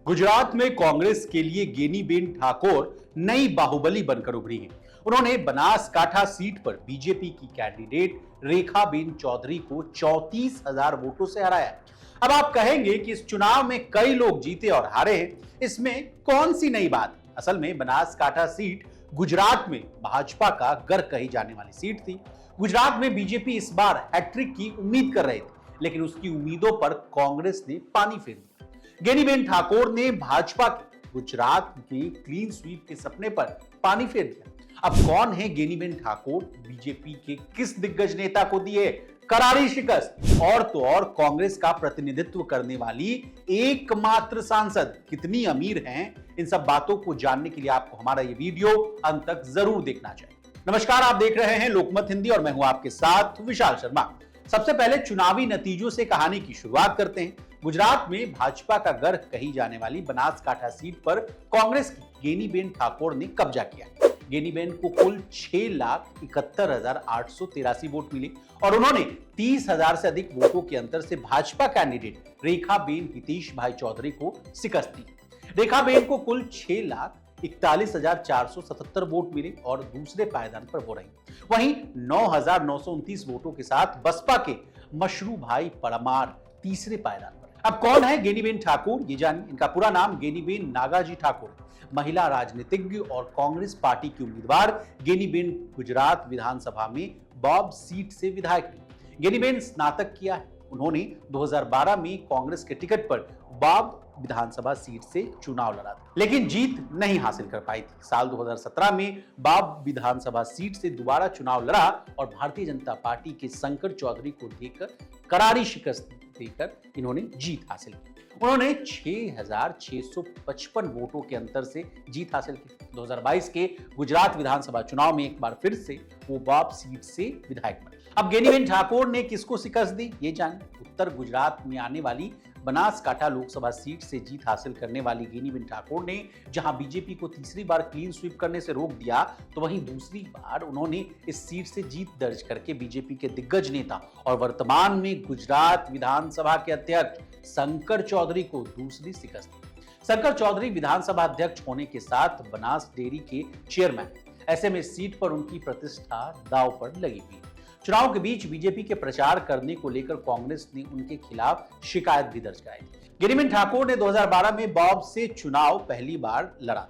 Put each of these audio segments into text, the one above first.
गुजरात में कांग्रेस के लिए गेनीबेन ठाकुर नई बाहुबली बनकर उभरी हैं। उन्होंने बनासकाठा सीट पर बीजेपी की कैंडिडेट रेखाबेन चौधरी को 34,000 वोटों से हराया। अब आप कहेंगे कि इस चुनाव में कई लोग जीते और हारे हैं, इसमें कौन सी नई बात है? असल में बनासकाठा सीट गुजरात में भाजपा का घर कही जाने वाली सीट थी। गुजरात में बीजेपी इस बार हैट्रिक की उम्मीद कर रही थी, लेकिन उसकी उम्मीदों पर कांग्रेस ने पानी फेर दिया। गेनीबेन ठाकुर ने भाजपा के गुजरात के क्लीन स्वीप के सपने पर पानी फेर दिया। अब कौन है गेनीबेन ठाकुर? बीजेपी के किस दिग्गज नेता को दी है करारी शिकस्त? और तो और कांग्रेस का प्रतिनिधित्व करने वाली एकमात्र सांसद कितनी अमीर हैं? इन सब बातों को जानने के लिए आपको हमारा ये वीडियो अंत तक जरूर देखना चाहिए। नमस्कार, आप देख रहे हैं लोकमत हिंदी और मैं हूं आपके साथ विशाल शर्मा। सबसे पहले चुनावी नतीजों से कहानी की शुरुआत करते हैं। गुजरात में भाजपा का गर्व कही जाने वाली बनासकाठा सीट पर कांग्रेस की गेनीबेन ठाकुर ने कब्जा किया। गेनीबेन को कुल 6,71,883 वोट मिले और उन्होंने 30,000 से अधिक वोटों के अंतर से भाजपा कैंडिडेट रेखाबेन हितेश भाई चौधरी को शिकस्त दी। रेखाबेन को कुल 6,41,477 वोट मिले और दूसरे पायदान पर वो रही। वहीं 9,929 वोटों के साथ बसपा के मशरू भाई परमार तीसरे पायदान पर। अब कौन है गेनीबेन ठाकुर, ये जानिए। इनका पूरा नाम गेनीबेन नागाजी ठाकुर है। महिला राजनीतिज्ञ और कांग्रेस पार्टी की उम्मीदवार गेनीबेन गुजरात विधानसभा में बॉब सीट से विधायक रही। गेनीबेन स्नातक किया है। उन्होंने 2012 में कांग्रेस के टिकट पर बॉब विधानसभा सीट से चुनाव लड़ा था, लेकिन जीत नहीं हासिल कर पाई थी। साल 2017 में बॉब विधानसभा सीट से दोबारा चुनाव लड़ा और भारतीय जनता पार्टी के शंकर चौधरी को देकर करारी शिकस्त देकर इन्होंने जीत हासिल की। उन्होंने 6,655 वोटों के अंतर से जीत हासिल की। 2022 के गुजरात विधानसभा चुनाव में एक बार फिर से वो बॉब सीट से विधायक बने। अब गेनीबेन ठाकुर ने किसको शिकस्त दी, ये जानिए। उत्तर गुजरात में आने वाली बनासकाठा लोकसभा सीट से जीत हासिल करने वाली गेनीबेन ठाकुर ने जहां बीजेपी को तीसरी बार क्लीन स्वीप करने से रोक दिया, तो वहीं दूसरी बार उन्होंने इस सीट से जीत दर्ज करके बीजेपी के दिग्गज नेता और वर्तमान में गुजरात विधानसभा के अध्यक्ष शंकर चौधरी को दूसरी शिकस्त दी। शंकर चौधरी विधानसभा अध्यक्ष होने के साथ बनास डेयरी के चेयरमैन। ऐसे में सीट पर उनकी प्रतिष्ठा दांव पर लगी हुई है। चुनाव के बीच बीजेपी के प्रचार करने को लेकर कांग्रेस ने उनके खिलाफ शिकायत भी दर्ज कराई। गेनीबेन ठाकुर ने 2012 में बॉब से चुनाव पहली बार लड़ा था।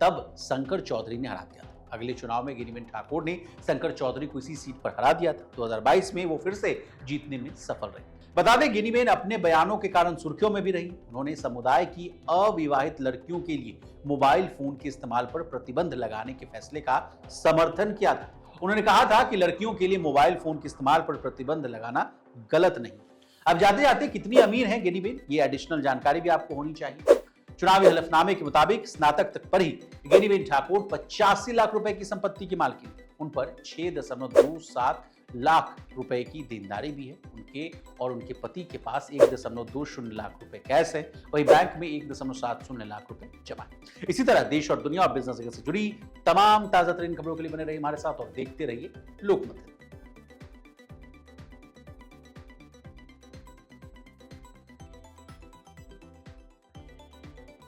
तब शंकर चौधरी ने हरा दिया था। अगले चुनाव में गेनीबेन ठाकुर ने शंकर चौधरी को इसी सीट पर हरा दिया था। 2022 में वो फिर से जीतने में सफल रहे। बता दें, गेनीबेन अपने बयानों के कारण सुर्खियों में भी रही। उन्होंने समुदाय की अविवाहित लड़कियों के लिए मोबाइल फोन के इस्तेमाल पर प्रतिबंध लगाने के फैसले का समर्थन किया था। उन्होंने कहा था कि लड़कियों के लिए मोबाइल फोन के इस्तेमाल पर प्रतिबंध लगाना गलत नहीं। अब जाते जाते कितनी अमीर हैं गेनीबेन, ये एडिशनल जानकारी भी आपको होनी चाहिए। चुनावी हलफनामे के मुताबिक स्नातक तक पर ही गेनीबेन ठाकुर 85 लाख रुपए की संपत्ति की मालकिन। उन पर 6.27 लाख रुपए की देनदारी भी है। उनके और उनके पति के पास 1.20 लाख रुपए कैश है, वही बैंक में 1.70 लाख रुपए जमा है। इसी तरह देश और दुनिया और बिजनेस से जुड़ी तमाम ताजा तरीन खबरों के लिए बने रहिए हमारे साथ और देखते रहिए लोकमत।